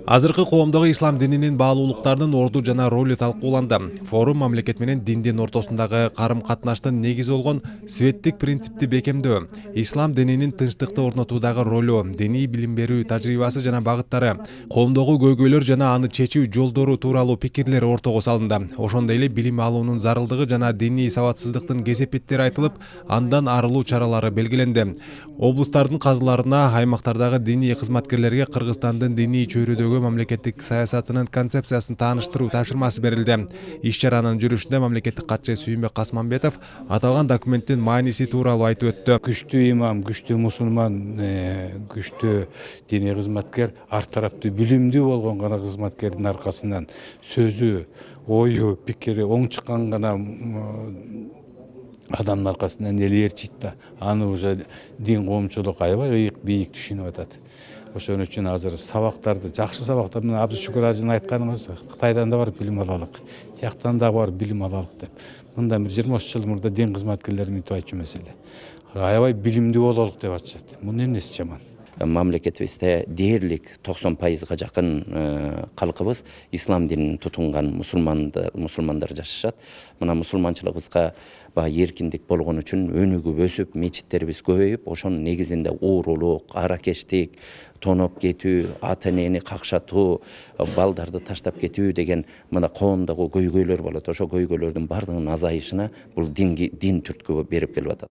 Азыркы коомдогу ислам дининин баалуулуктарынын орду жана ролу талкууланды. Форум мамлекет менен диндин ортосундагы карым-катнаштын негизи болгон светтик принципти бекемдөө, ислам дининин тынчтыкты орнотуудагы ролу, диний билим берүү тажрыйбасы жана багыттары, коомдогу көйгөйлөр жана аны чечүү жолдору тууралуу пикирлер ортого салынды. Ошондой эле билим алуунун зарылдыгы жана диний сабатсыздыктын кесепеттери айтылып, андан арылуу чаралары белгиленди. Облустардын казыларына аймактардагы диний кызматкерлерге Кыргызстандын диний чөйрөдөгү мамлекеттик саясатынын концепциясын тааныштыруу тапшырмасы берилди. Иш-чаранын жүрүшүндө мамлекеттик катчы Сүйүнбек Касманбетов аталган документтин мааниси тууралуу айтып өттү. Күчтүү имам, күчтүү мусулман, күчтүү диний кызматкер, ар тараптуу билимдүү болгон гана кызматкердин аркасынан сөзү, ою, пикири оң чыккан гана адамдын аркасынан эл ээрчийт да. Аны уже дин коомчулук аябай ыйык бийик түшүнүп атат. Ошон үчүн азыр сабактарды, жакшы сабактар менен Абдышүкүр ажынын айтканыбыз Кытайдан да барып билим алалык, тияктан да барып билим алалык деп. Мындан бир 20 жыл мурда дин кызматкерлери мынтип айтчу маселе. Аябай билимдүү бололук деп атышат. Мунун эмнеси жаман? Мамлекетибизде дээрлик 90%га жакын калкыбыз ислам динин тутунган мусулмандар жашашат. Мына мусулманчылыгыбызга эркиндик болгон үчүн өнүгүп өсүп, мечиттерибиз көбөйүп, ошонун негизинде уурулук, аракештик, тоноп кетүү, ата энени какшатуу, балдарды таштап кетүү деген мына коомдогу көйгөйлөр болот. Ошо көйгөйлөрдүн бардыгынын азайышына бул дин түрткү берип келип атат.